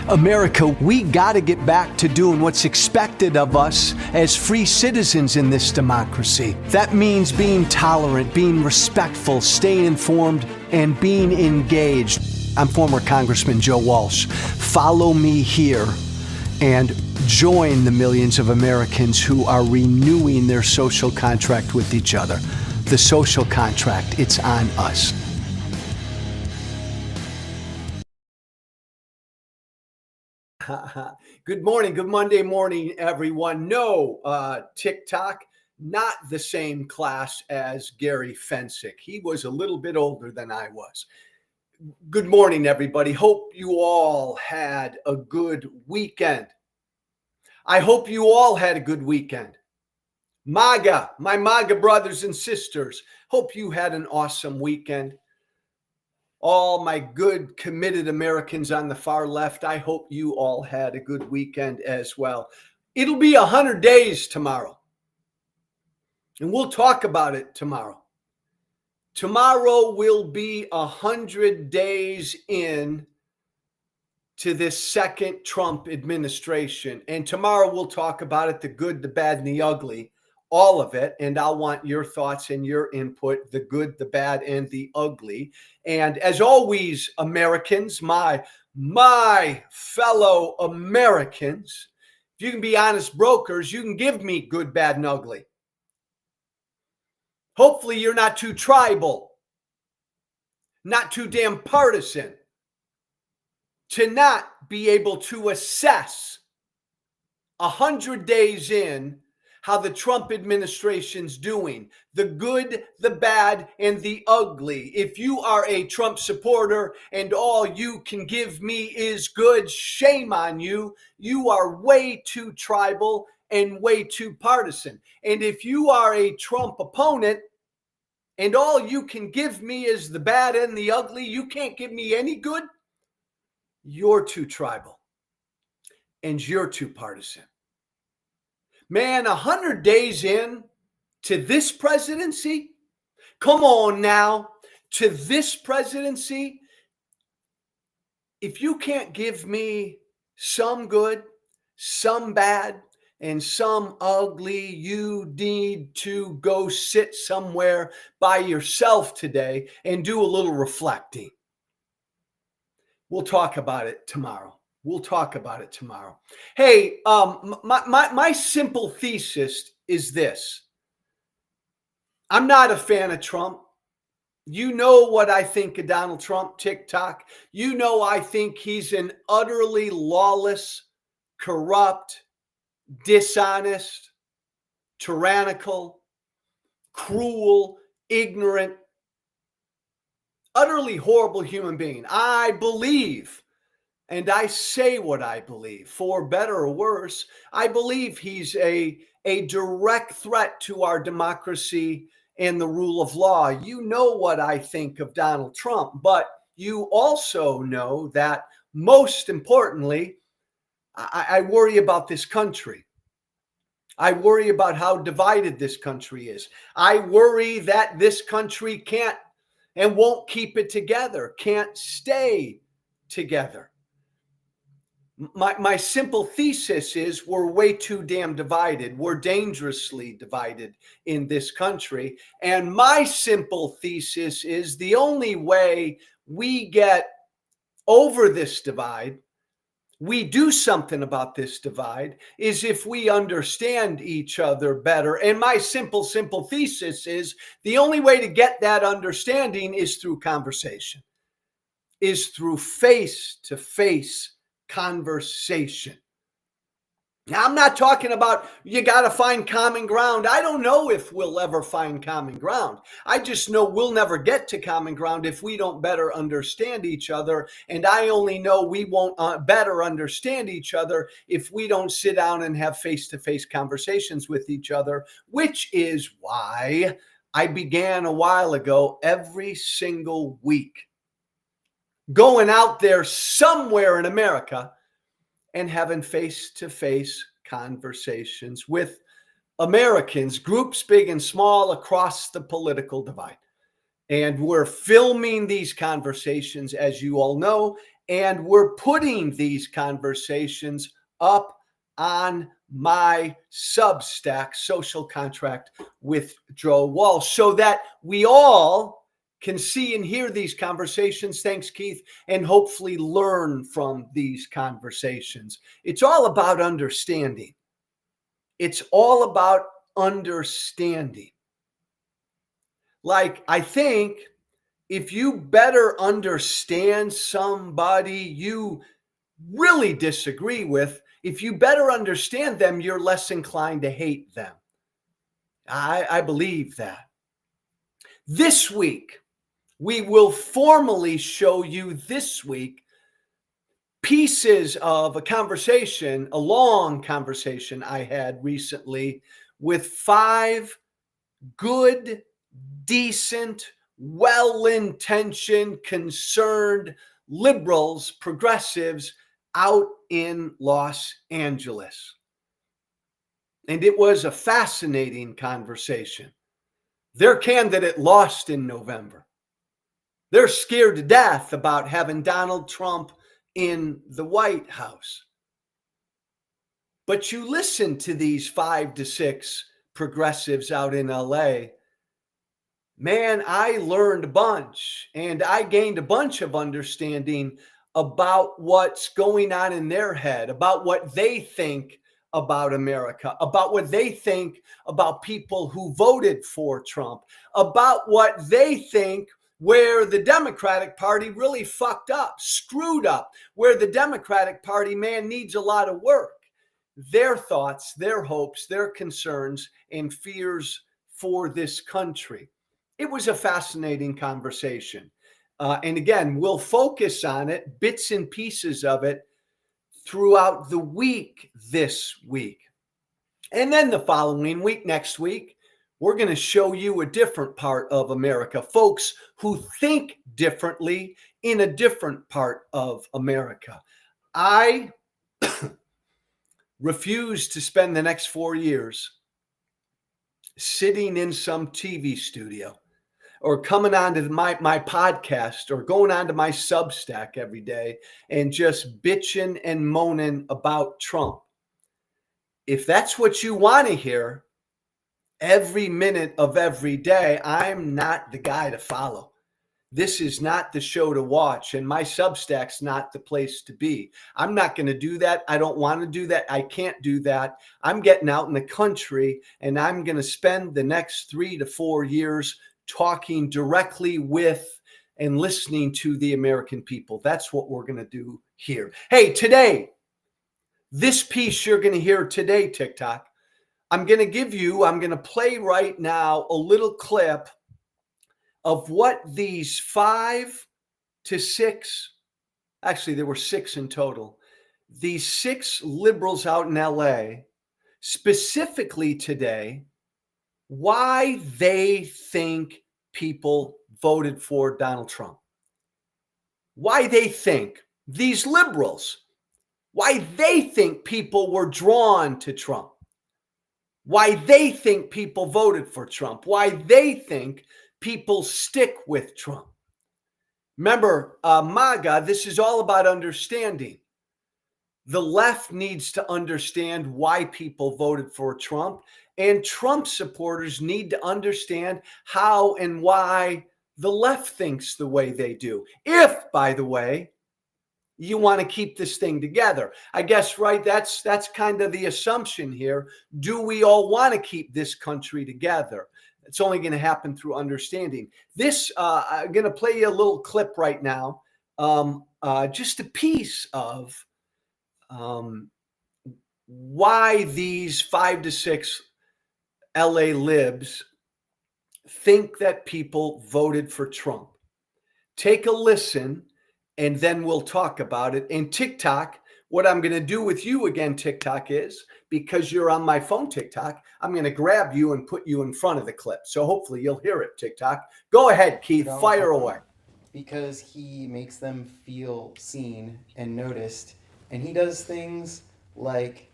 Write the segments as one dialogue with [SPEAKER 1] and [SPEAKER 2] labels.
[SPEAKER 1] America, we got to get back to doing what's expected of us as free citizens in this democracy. That means being tolerant, being respectful, staying informed, and being engaged. I'm former Congressman Joe Walsh. Follow me here and join the millions of Americans who are renewing their social contract with each other. The social contract, it's on us. Good morning. Good Monday morning, everyone. No, TikTok, not the same class as Gary Fensick. He was a little bit older than I was. Good morning, everybody. Hope you all had a good weekend. I hope you all had a good weekend. MAGA, my MAGA brothers and sisters, hope you had an awesome weekend. All my good, committed Americans on the far left, I hope you all had a good weekend as well. It'll be 100 days tomorrow, and we'll talk about it tomorrow. Tomorrow will be 100 days in to this second Trump administration, and tomorrow we'll talk about it, the good, the bad, and the ugly. All of it, and I'll want your thoughts and your input, the good, the bad, and the ugly. And as always, Americans, my fellow Americans, if you can be honest brokers, you can give me good, bad, and ugly. Hopefully you're not too tribal, not too damn partisan, to not be able to assess 100 days in how the Trump administration's doing, the good, the bad, and the ugly. If you are a Trump supporter and all you can give me is good, shame on you. You are way too tribal and way too partisan. And if you are a Trump opponent and all you can give me is the bad and the ugly, you can't give me any good, you're too tribal and you're too partisan. Man, 100 days in to this presidency, come on now, to this presidency, if you can't give me some good, some bad, and some ugly, you need to go sit somewhere by yourself today and do a little reflecting. We'll talk about it tomorrow. We'll talk about it tomorrow. Hey, my simple thesis is this. I'm not a fan of Trump. You know what I think of Donald Trump, TikTok. You know I think he's an utterly lawless, corrupt, dishonest, tyrannical, cruel, ignorant, utterly horrible human being. I believe, and I say what I believe, for better or worse, I believe he's a direct threat to our democracy and the rule of law. You know what I think of Donald Trump, but you also know that most importantly, I worry about this country. I worry about how divided this country is. I worry that this country can't and won't keep it together, can't stay together. My simple thesis is we're way too damn divided. We're dangerously divided in this country. And my simple thesis is the only way we get over this divide, we do something about this divide, is if we understand each other better. And my simple thesis is the only way to get that understanding is through conversation, is through face-to-face conversation. Now, I'm not talking about you got to find common ground. I don't know if we'll ever find common ground. I just know we'll never get to common ground if we don't better understand each other. And I only know we won't better understand each other if we don't sit down and have face-to-face conversations with each other, which is why I began a while ago every single week going out there somewhere in America and having face-to-face conversations with Americans, groups big and small across the political divide. And we're filming these conversations, as you all know, And we're putting these conversations up on my Substack, Social Contract with Joe Walsh, so that we all can see and hear these conversations. Thanks, Keith, and hopefully learn from these conversations. It's all about understanding. It's all about understanding. Like, I think if you better understand somebody you really disagree with, if you better understand them, you're less inclined to hate them. I believe that. This week, we will formally show you this week pieces of a conversation, a long conversation I had recently with 5 good, decent, well-intentioned, concerned liberals, progressives out in Los Angeles. And it was a fascinating conversation. Their candidate lost in November. They're scared to death about having Donald Trump in the White House. But you listen to these 5 to 6 progressives out in LA, man, I learned a bunch, and I gained a bunch of understanding about what's going on in their head, about what they think about America, about what they think about people who voted for Trump, about what they think where the Democratic Party really fucked up, screwed up, where the Democratic Party, man, needs a lot of work. Their thoughts, their hopes, their concerns, and fears for this country. It was a fascinating conversation. And again, we'll focus on it, bits and pieces of it, throughout the week this week. And then the following week, next week, we're going to show you a different part of America, folks who think differently in a different part of America. I refuse to spend the next 4 years sitting in some TV studio or coming on to my podcast or going on to my Substack every day and just bitching and moaning about Trump. If that's what you want to hear every minute of every day, I'm not the guy to follow. This is not the show to watch, and my Substack's not the place to be. I'm not going to do that. I don't want to do that. I can't do that. I'm getting out in the country, and I'm going to spend the next 3 to 4 years talking directly with and listening to the American people. That's what we're going to do here. Hey, today, this piece you're going to hear today, TikTok, I'm going to play right now a little clip of what these 5 to 6, actually there were 6 in total, these 6 liberals out in LA, specifically today, why they think people voted for Donald Trump. Why they think, these liberals, why they think people were drawn to Trump. Why they think people voted for Trump. Why they think people stick with Trump. Remember, MAGA, this is all about understanding. The left needs to understand why people voted for Trump, and Trump supporters need to understand how and why the left thinks the way they do. If, by the way, you want to keep this thing together. I guess, right, that's kind of the assumption here. Do we all want to keep this country together? It's only going to happen through understanding. This, I'm going to play you a little clip right now, just a piece of why these 5 to 6 LA libs think that people voted for Trump. Take a listen, and then we'll talk about it. And TikTok, what I'm going to do with you again, TikTok, is because you're on my phone, TikTok, I'm going to grab you and put you in front of the clip. So hopefully you'll hear it, TikTok. Go ahead, Keith. Fire away.
[SPEAKER 2] Because he makes them feel seen and noticed. And he does things like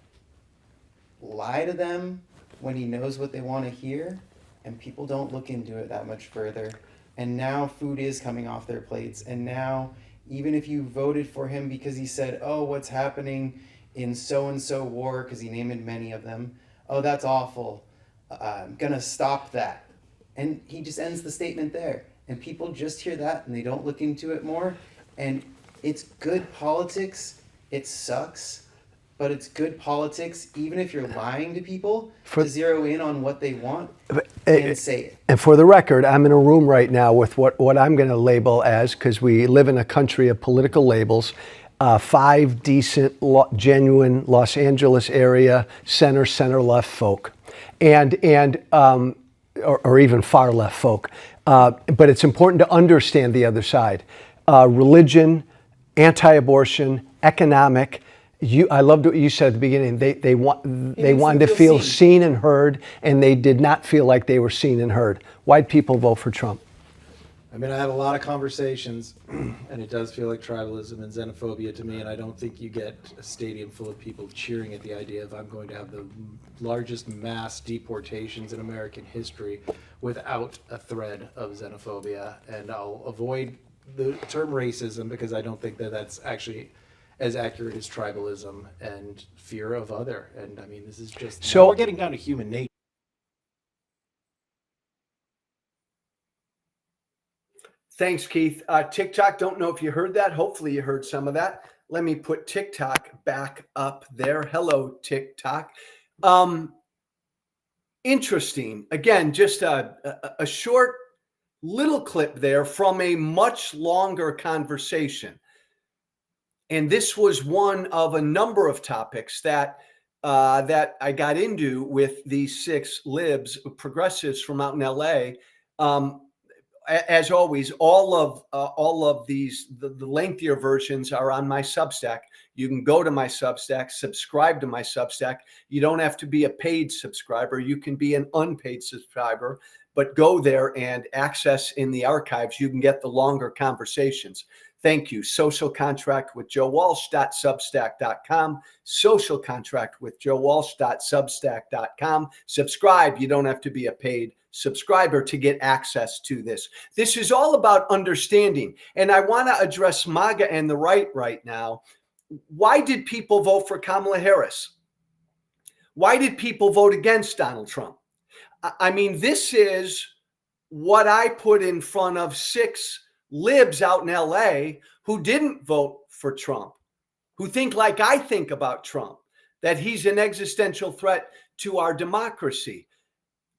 [SPEAKER 2] lie to them when he knows what they want to hear, and people don't look into it that much further. And now food is coming off their plates, and now even if you voted for him because he said, oh, what's happening in so and so war, because he named many of them, oh, that's awful, I'm gonna stop that. And he just ends the statement there. And people just hear that and they don't look into it more. And it's good politics. It sucks, but it's good politics, even if you're lying to people, to zero in on what they want and say it.
[SPEAKER 3] And for the record, I'm in a room right now with what I'm going to label as, because we live in a country of political labels, 5 decent, genuine Los Angeles area center left folk, or even far left folk. But it's important to understand the other side. Religion, anti-abortion, economic. I loved what you said at the beginning. They wanted to feel seen and heard, and they did not feel like they were seen and heard. Why'd people vote for Trump?
[SPEAKER 4] I mean, I had a lot of conversations, and it does feel like tribalism and xenophobia to me, and I don't think you get a stadium full of people cheering at the idea of I'm going to have the largest mass deportations in American history without a thread of xenophobia. And I'll avoid the term racism because I don't think that that's actually as accurate as tribalism and fear of other. And I mean, this is just,
[SPEAKER 3] So
[SPEAKER 4] we're getting down to human nature.
[SPEAKER 1] Thanks, Keith. TikTok, don't know if you heard that. Hopefully you heard some of that. Let me put TikTok back up there. Hello, TikTok. Interesting. Again, just a short little clip there from a much longer conversation. And this was one of a number of topics that I got into with these 6 libs, progressives from out in LA. As always, all of these, the lengthier versions are on my Substack. You can go to my Substack, subscribe to my Substack. You don't have to be a paid subscriber. You can be an unpaid subscriber, but go there and access in the archives. You can get the longer conversations. Thank you. Social Contract with Joe Walsh.substack.com. Social Contract with Joe Walsh.substack.com. Subscribe. You don't have to be a paid subscriber to get access to this. This is all about understanding. And I want to address MAGA and the right now. Why did people vote for Kamala Harris? Why did people vote against Donald Trump? I mean, this is what I put in front of 6 libs out in LA who didn't vote for Trump, who think like I think about Trump, that he's an existential threat to our democracy.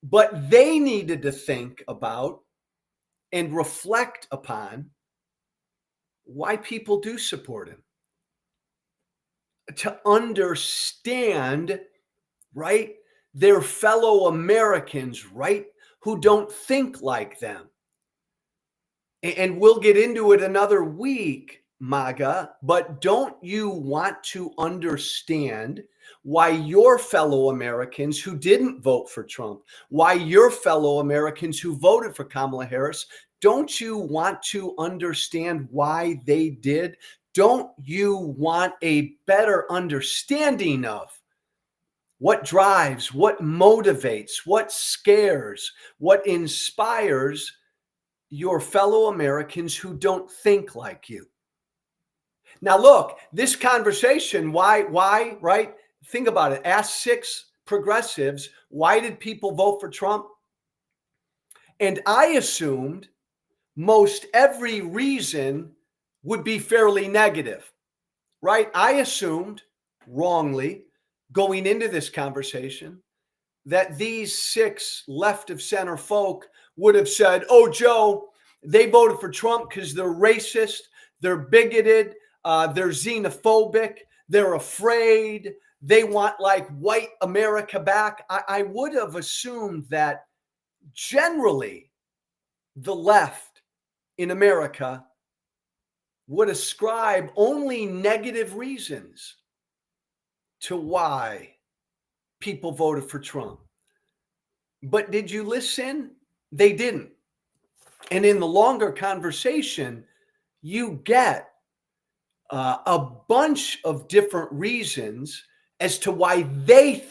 [SPEAKER 1] But they needed to think about and reflect upon why people do support him. To understand, right, their fellow Americans, right, who don't think like them. And we'll get into it another week, MAGA, but don't you want to understand why your fellow Americans who didn't vote for Trump, why your fellow Americans who voted for Kamala Harris, don't you want to understand why they did? Don't you want a better understanding of what drives, what motivates, what scares, what inspires your fellow Americans who don't think like you? Now, look, this conversation, why, right? Think about it. Ask 6 progressives, why did people vote for Trump? And I assumed most every reason would be fairly negative, right? I assumed wrongly going into this conversation that these 6 left of center folk would have said, oh, Joe, they voted for Trump because they're racist, they're bigoted, they're xenophobic, they're afraid, they want like white America back. I would have assumed that generally the left in America would ascribe only negative reasons to why people voted for Trump. But did you listen? They didn't. And in the longer conversation, you get a bunch of different reasons as to why they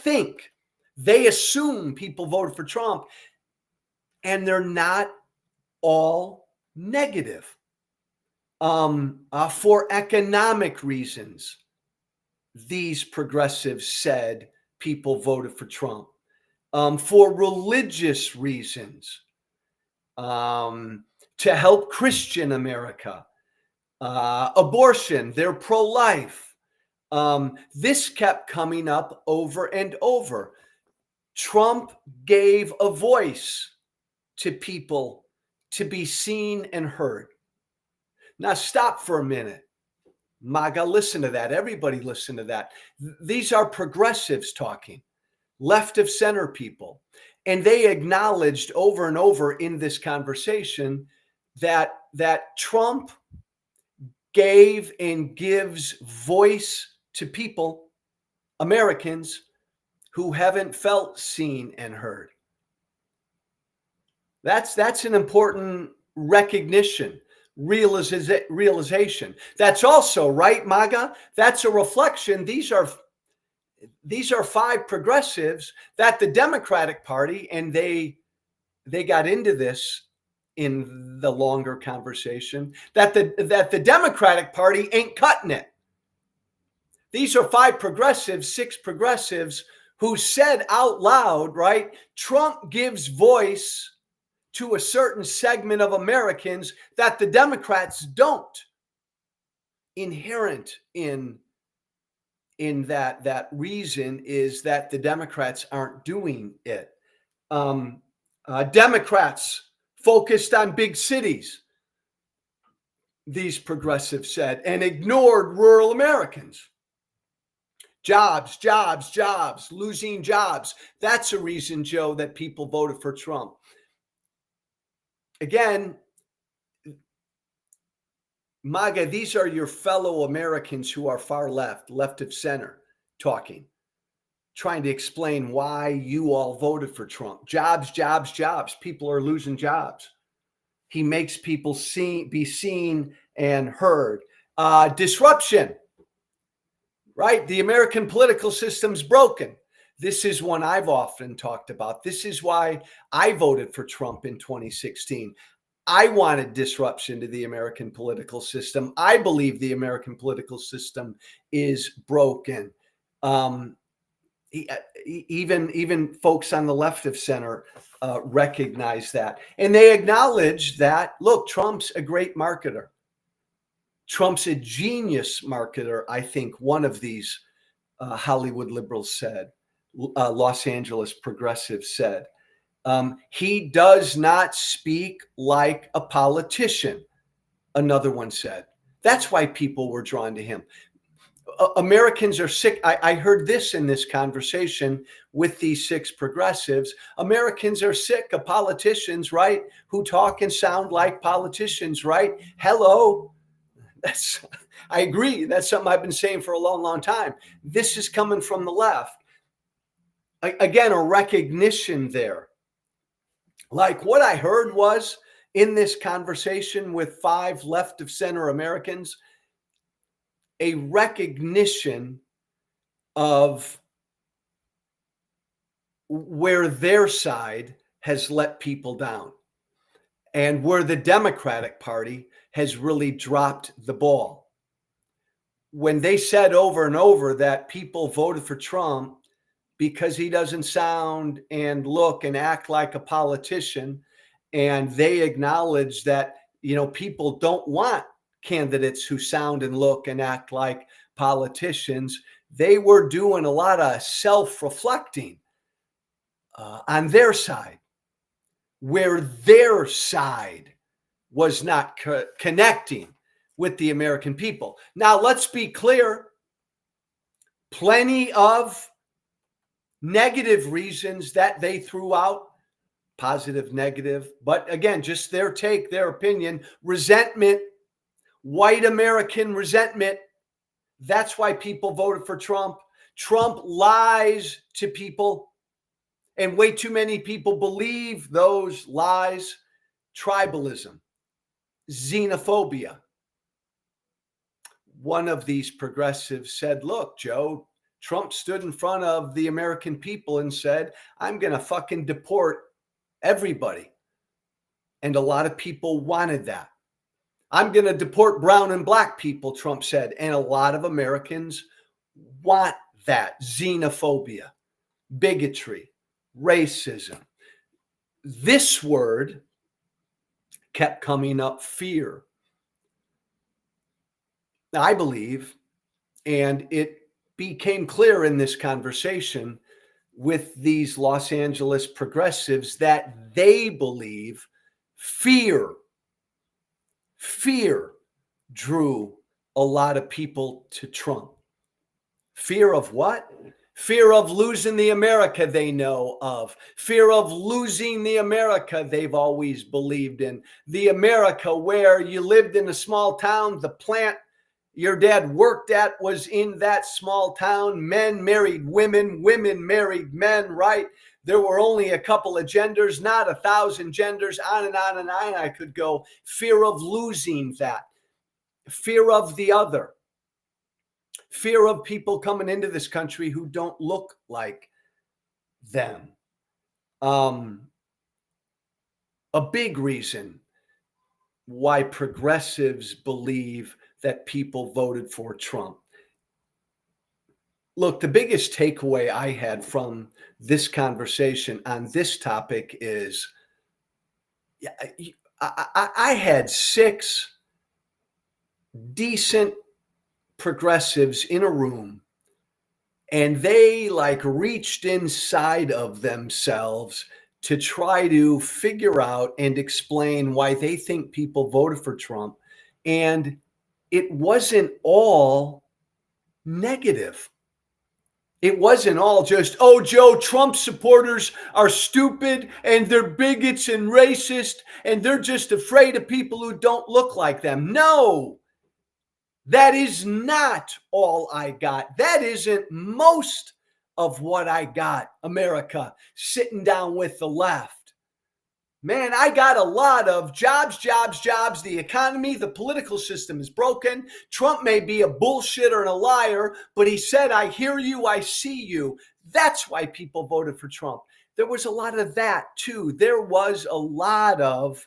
[SPEAKER 1] assume people voted for Trump, and they're not all negative. For economic reasons, these progressives said people voted for Trump. For religious reasons, to help Christian America, abortion, they're pro-life. This kept coming up over and over. Trump gave a voice to people to be seen and heard. Now stop for a minute. MAGA, listen to that. Everybody listen to that. These are progressives talking, left of center people. And they acknowledged over and over in this conversation that Trump gave and gives voice to people, Americans, who haven't felt seen and heard. That's an important recognition, realization. That's also, right, MAGA? That's a reflection. These are five progressives that the Democratic Party, and they got into this in the longer conversation, that the Democratic Party ain't cutting it. These are five progressives, six progressives who said out loud, right? Trump gives voice to a certain segment of Americans that the Democrats don't. Inherent in that reason is that the Democrats aren't doing it. Democrats focused on big cities, these progressives said, and ignored rural Americans. Jobs, losing jobs. That's a reason, Joe, that people voted for Trump. Again, MAGA, these are your fellow Americans who are far left of center, talking, trying to explain why you all voted for Trump. Jobs. People are losing jobs. He makes people be seen and heard. Disruption, right? The American political system's broken. This is one I've often talked about. This is why I voted for Trump in 2016. I wanted disruption to the American political system. I believe the American political system is broken. Even folks on the left of center recognize that. And they acknowledge that, look, Trump's a great marketer. Trump's a genius marketer, I think one of these Hollywood liberals said, Los Angeles progressives said. He does not speak like a politician, another one said. That's why people were drawn to him. Americans are sick. I heard this in this conversation with these six progressives. Americans are sick of politicians, right? Who talk and sound like politicians, right? Hello. I agree. That's something I've been saying for a long, long time. This is coming from the left. Again, a recognition there. Like what I heard was in this conversation with five left of center Americans, a recognition of where their side has let people down and where the Democratic Party has really dropped the ball. When they said over and over that people voted for Trump because he doesn't sound and look and act like a politician, and they acknowledge that, people don't want candidates who sound and look and act like politicians. They were doing a lot of self-reflecting on their side, where their side was not connecting with the American people. Now, let's be clear. Plenty of negative reasons that they threw out, positive, negative, but again, just their take, their opinion, resentment, white American resentment. That's why people voted for Trump. Trump lies to people, and way too many people believe those lies. Tribalism, xenophobia. One of these progressives said, look, Joe, Trump stood in front of the American people and said, I'm going to fucking deport everybody. And a lot of people wanted that. I'm going to deport brown and black people, Trump said. And a lot of Americans want that. Xenophobia, bigotry, racism. This word kept coming up, fear. I believe, and it became clear in this conversation with these Los Angeles progressives, that they believe fear drew a lot of people to Trump. Fear of what? Fear of losing the America they know of. Fear of losing the America they've always believed in. The America where you lived in a small town, the plant your dad worked at was in that small town. Men married women, women married men, right? There were only a couple of genders, not 1,000 genders, on and on and on I could go. Fear of losing that. Fear of the other. Fear of people coming into this country who don't look like them. A big reason why progressives believe that people voted for Trump. Look, the biggest takeaway I had from this conversation on this topic is I had 6 decent progressives in a room, and they like reached inside of themselves to try to figure out and explain why they think people voted for Trump. And it wasn't all negative. It wasn't all just, oh, Joe, Trump supporters are stupid and they're bigots and racist and they're just afraid of people who don't look like them. No, that is not all I got. That isn't most of what I got, America, sitting down with the left. Man, I got a lot of jobs. The economy, the political system is broken. Trump may be a bullshitter and a liar, but he said, I hear you, I see you. That's why people voted for Trump. There was a lot of that too. There was a lot of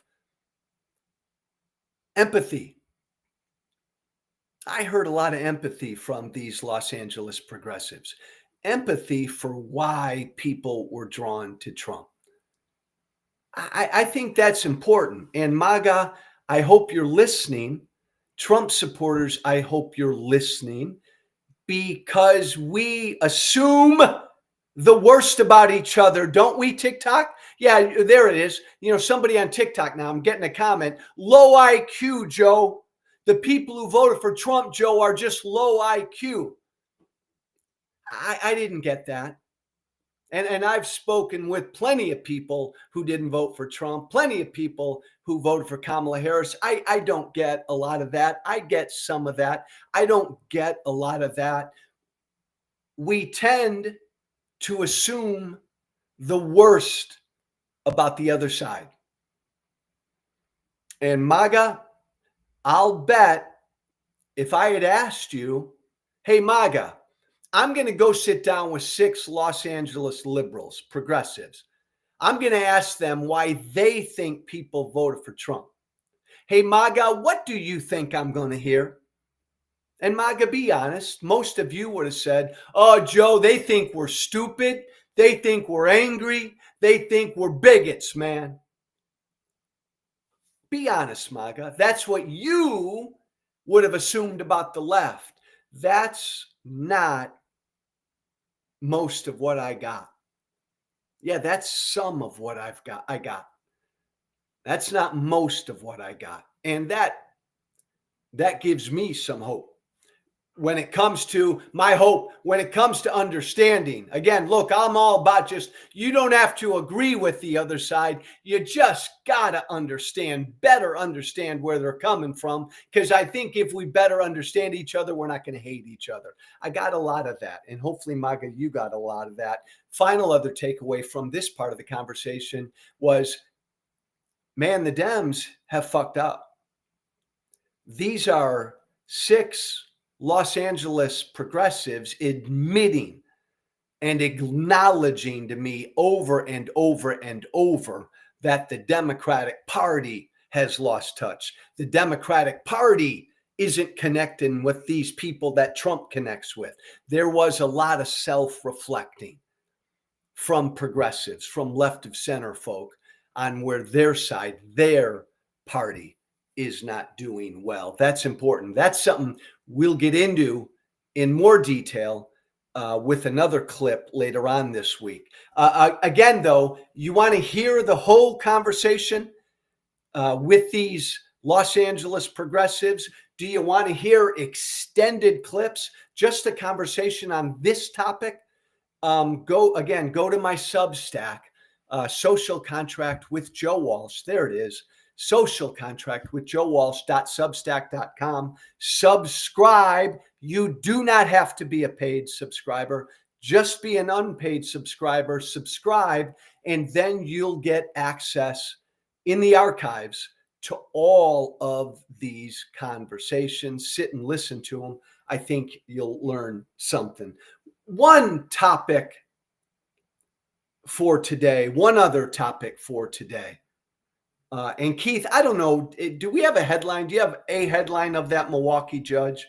[SPEAKER 1] empathy. I heard a lot of empathy from these Los Angeles progressives. Empathy for why people were drawn to Trump. I think that's important. And MAGA, I hope you're listening. Trump supporters, I hope you're listening, because we assume the worst about each other, don't we, TikTok? Yeah, there it is. You know, somebody on TikTok now, I'm getting a comment. Low IQ, Joe. The people who voted for Trump, Joe, are just low IQ. I didn't get that. And I've spoken with plenty of people who didn't vote for Trump, plenty of people who voted for Kamala Harris. I don't get a lot of that. I get some of that. I don't get a lot of that. We tend to assume the worst about the other side. And MAGA, I'll bet if I had asked you, hey, MAGA, I'm going to go sit down with 6 Los Angeles liberals, progressives. I'm going to ask them why they think people voted for Trump. Hey, MAGA, what do you think I'm going to hear? And MAGA, be honest, most of you would have said, oh, Joe, they think we're stupid. They think we're angry. They think we're bigots, man. Be honest, MAGA. That's what you would have assumed about the left. That's not most of what I got. Yeah, that's some of what I got. That's not most of what I got. And that gives me some hope. When it comes to my hope, when it comes to understanding, again, look, I'm all about just, you don't have to agree with the other side. You just got to better understand where they're coming from. Because I think if we better understand each other, we're not going to hate each other. I got a lot of that. And hopefully, MAGA, you got a lot of that. Final other takeaway from this part of the conversation was, man, the Dems have fucked up. These are 6 Los Angeles progressives admitting and acknowledging to me over and over and over that the Democratic Party has lost touch. The Democratic Party isn't connecting with these people that Trump connects with. There was a lot of self-reflecting from progressives, from left of center folk on where their side, their party is not doing well. That's important. That's something we'll get into in more detail with another clip later on this week. Again, though, you want to hear the whole conversation with these Los Angeles progressives? Do you want to hear extended clips? Just a conversation on this topic? Go to my Substack, Social Contract with Joe Walsh. There it is. Social Contract with Joe Walsh.substack.com. Subscribe. You do not have to be a paid subscriber. Just be an unpaid subscriber. Subscribe, and then you'll get access in the archives to all of these conversations. Sit and listen to them. I think you'll learn something. One topic for today, one other topic for today. And Keith, I don't know, do we have a headline? Do you have a headline of that Milwaukee judge?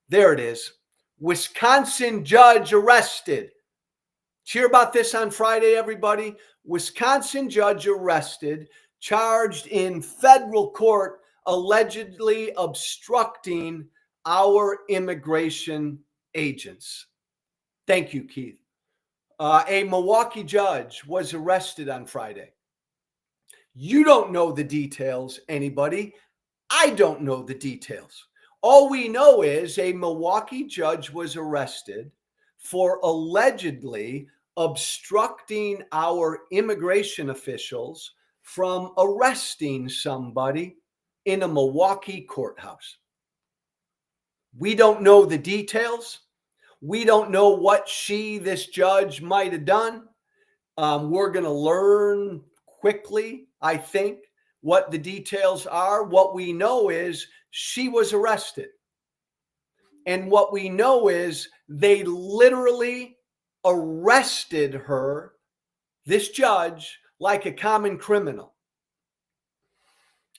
[SPEAKER 1] There it is. Wisconsin judge arrested. Did you hear about this on Friday, everybody? Wisconsin judge arrested, charged in federal court, allegedly obstructing our immigration agents. Thank you, Keith. A Milwaukee judge was arrested on Friday. You don't know the details, anybody. I don't know the details. All we know is a Milwaukee judge was arrested for allegedly obstructing our immigration officials from arresting somebody in a Milwaukee courthouse. We don't know the details. We don't know what this judge might have done. We're going to learn quickly, I think, what the details are. What we know is she was arrested. And what we know is they literally arrested her, this judge, like a common criminal.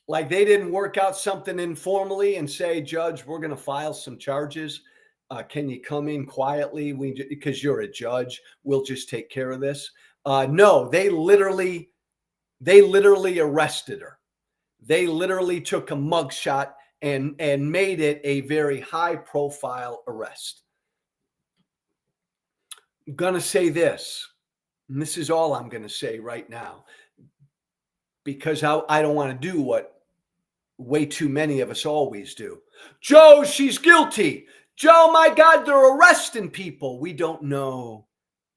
[SPEAKER 1] Like they didn't work out something informally and say, Judge, we're going to file some charges. Can you come in quietly? Because you're a judge, we'll just take care of this. No, they literally arrested her. They literally took a mugshot and made it a very high profile arrest. I'm going to say this, and this is all I'm going to say right now, because I don't want to do what way too many of us always do. Joe, she's guilty. Joe, my God, they're arresting people. We don't know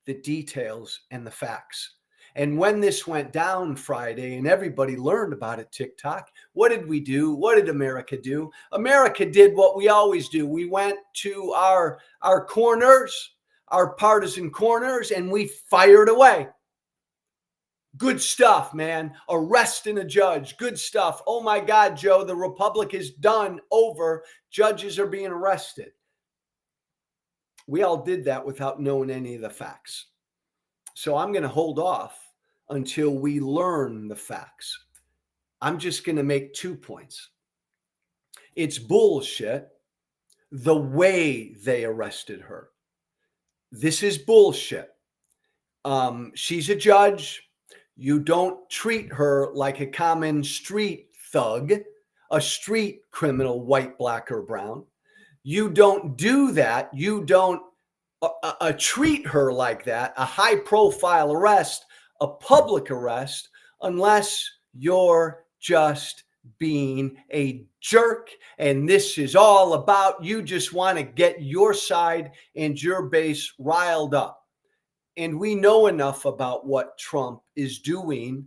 [SPEAKER 1] the details and the facts. And when this went down Friday and everybody learned about it, TikTok, what did we do? What did America do? America did what we always do. We went to our corners, our partisan corners, and we fired away. Good stuff, man. Arresting a judge. Good stuff. Oh my God, Joe, the Republic is done over. Judges are being arrested. We all did that without knowing any of the facts. So I'm going to hold off until we learn the facts. I'm just going to make 2 points. It's bullshit the way they arrested her. This is bullshit. She's a judge. You don't treat her like a common street thug, a street criminal, white, black, or brown. You don't do that. You don't treat her like that, a high-profile arrest, a public arrest, unless you're just being a jerk. And this is all about you just want to get your side and your base riled up. And we know enough about what Trump is doing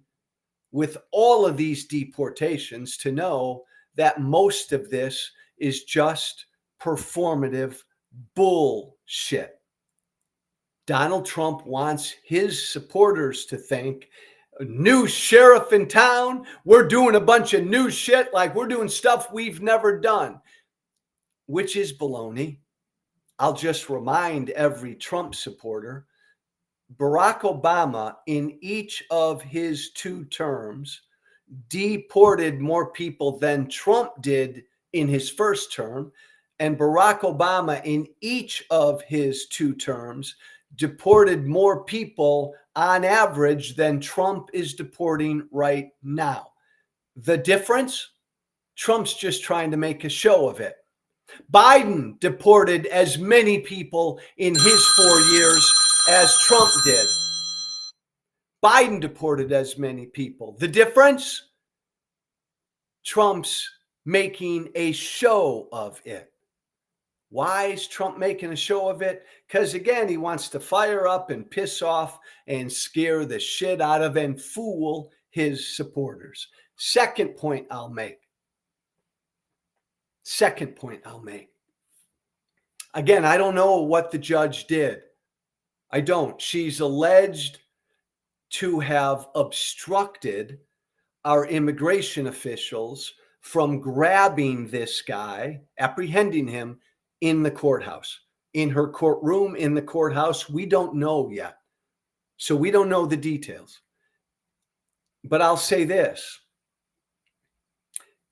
[SPEAKER 1] with all of these deportations to know that most of this is just performative bullshit. Donald Trump wants his supporters to think, new sheriff in town, we're doing a bunch of new shit, like we're doing stuff we've never done, which is baloney. I'll just remind every Trump supporter, Barack Obama, in each of his 2 terms, deported more people than Trump did in his first term, and Barack Obama in each of his 2 terms deported more people on average than Trump is deporting right now. The difference? Trump's just trying to make a show of it. Biden deported as many people in his 4 years as Trump did. Biden deported as many people. The difference? Trump's making a show of it. Why is Trump making a show of it? Because again, he wants to fire up and piss off and scare the shit out of and fool his supporters. Second point I'll make. Again, I don't know what the judge did. I don't. She's alleged to have obstructed our immigration officials from grabbing this guy, apprehending him in the courthouse, in her courtroom, in the courthouse. We don't know yet. So we don't know the details. But I'll say this.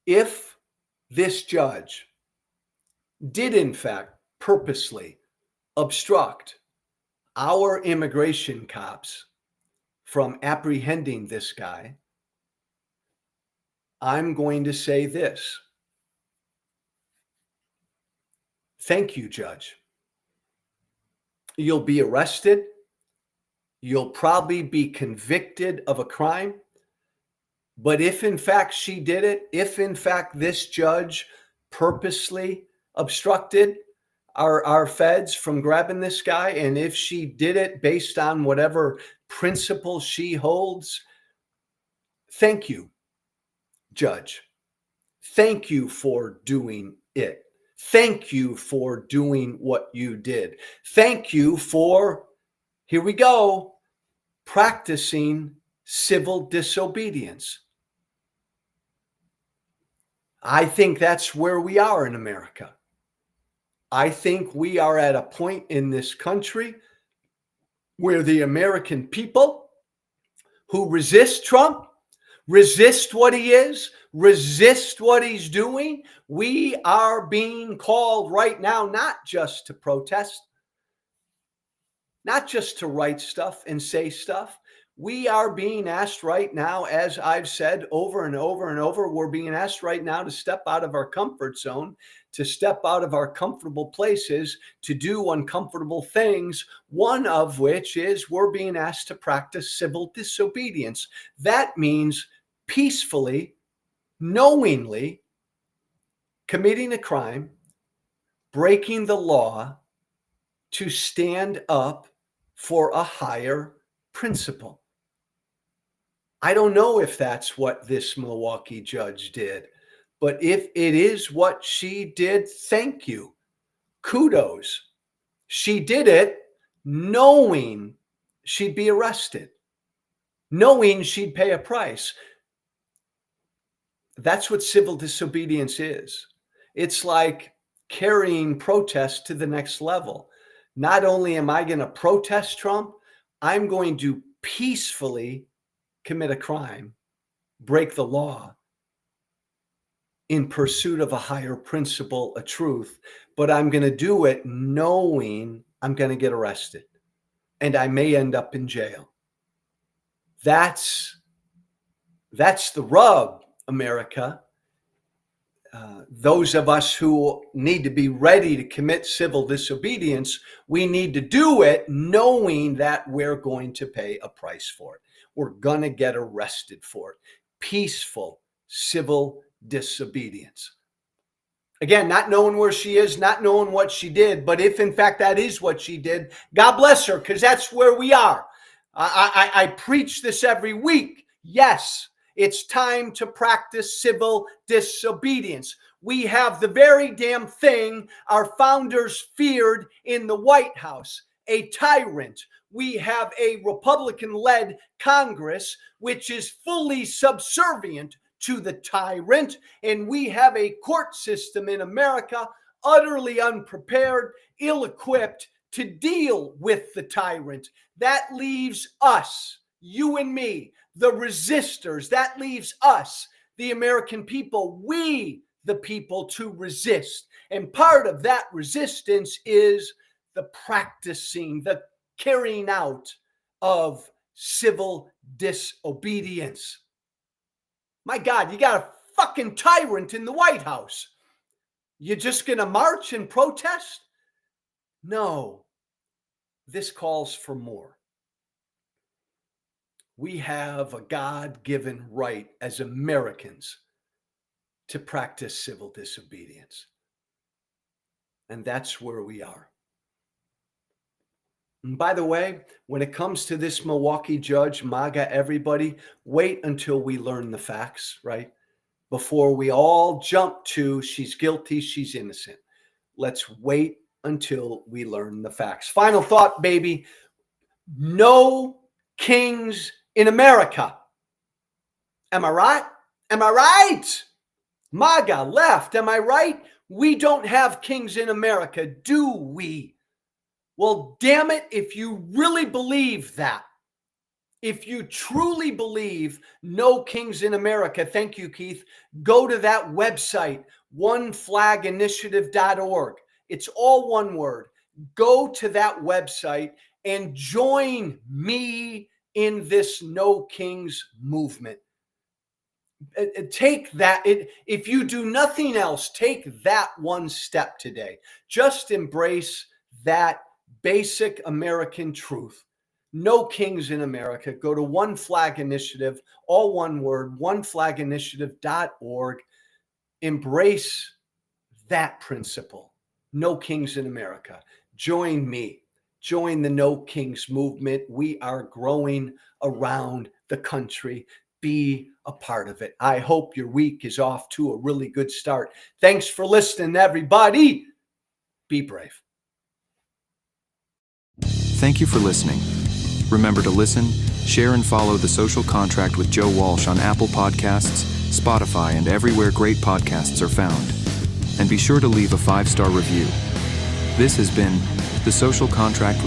[SPEAKER 1] If this judge did, in fact, purposely obstruct our immigration cops from apprehending this guy, I'm going to say this. Thank you, Judge. You'll be arrested. You'll probably be convicted of a crime. But if in fact she did it, if in fact this judge purposely obstructed our feds from grabbing this guy, and if she did it based on whatever principle she holds, thank you, Judge. Thank you for doing it. Thank you for doing what you did. Thank you for, here we go, practicing civil disobedience. I think that's where we are in America. I think we are at a point in this country where the American people who resist Trump, resist what he is, resist what he's doing, we are being called right now not just to protest, not just to write stuff and say stuff. We are being asked right now, as I've said over and over and over, we're being asked right now to step out of our comfort zone, to step out of our comfortable places, to do uncomfortable things, one of which is we're being asked to practice civil disobedience. That means peacefully, knowingly committing a crime, breaking the law to stand up for a higher principle. I don't know if that's what this Milwaukee judge did, but if it is what she did, thank you. Kudos. She did it knowing she'd be arrested, knowing she'd pay a price. That's what civil disobedience is. It's like carrying protest to the next level. Not only am I going to protest Trump, I'm going to peacefully commit a crime, break the law in pursuit of a higher principle, a truth, but I'm going to do it knowing I'm going to get arrested and I may end up in jail. That's the rub, America. Those of us who need to be ready to commit civil disobedience, we need to do it knowing that we're going to pay a price for it. We're going to get arrested for it. Peaceful civil disobedience. Again, not knowing where she is, not knowing what she did, but if in fact that is what she did, God bless her, because that's where we are. I preach this every week. Yes, it's time to practice civil disobedience. We have the very damn thing our founders feared in the White House, a tyrant. We have a Republican-led Congress, which is fully subservient to the tyrant. And we have a court system in America utterly unprepared, ill-equipped to deal with the tyrant. That leaves us you and me, the resistors. That leaves us, the American people, we, the people, to resist. And part of that resistance is the practicing, the carrying out of civil disobedience. My God, you got a fucking tyrant in the White House. You just gonna march and protest? No, this calls for more. We have a God-given right as Americans to practice civil disobedience. And that's where we are. And by the way, when it comes to this Milwaukee judge, MAGA, everybody, wait until we learn the facts, right? Before we all jump to she's guilty, she's innocent. Let's wait until we learn the facts. Final thought, baby. No kings in America. Am I right? Am I right? MAGA, left, am I right? We don't have kings in America, do we? Well, damn it, if you really believe that, if you truly believe no kings in America, thank you, Keith, go to that website, oneflaginitiative.org. It's all one word. Go to that website and join me in this No Kings movement. Take that. If you do nothing else, take that one step today. Just embrace that basic American truth. No kings in America. Go to One Flag Initiative, all one word, oneflaginitiative.org. Embrace that principle. No kings in America. Join me. Join the No Kings movement. We are growing around the country. Be a part of it. I hope your week is off to a really good start. Thanks for listening, everybody. Be brave.
[SPEAKER 5] Thank you for listening. Remember to listen, share, and follow The Social Contract with Joe Walsh on Apple Podcasts, Spotify, and everywhere great podcasts are found. And be sure to leave a 5-star review. This has been The Social Contract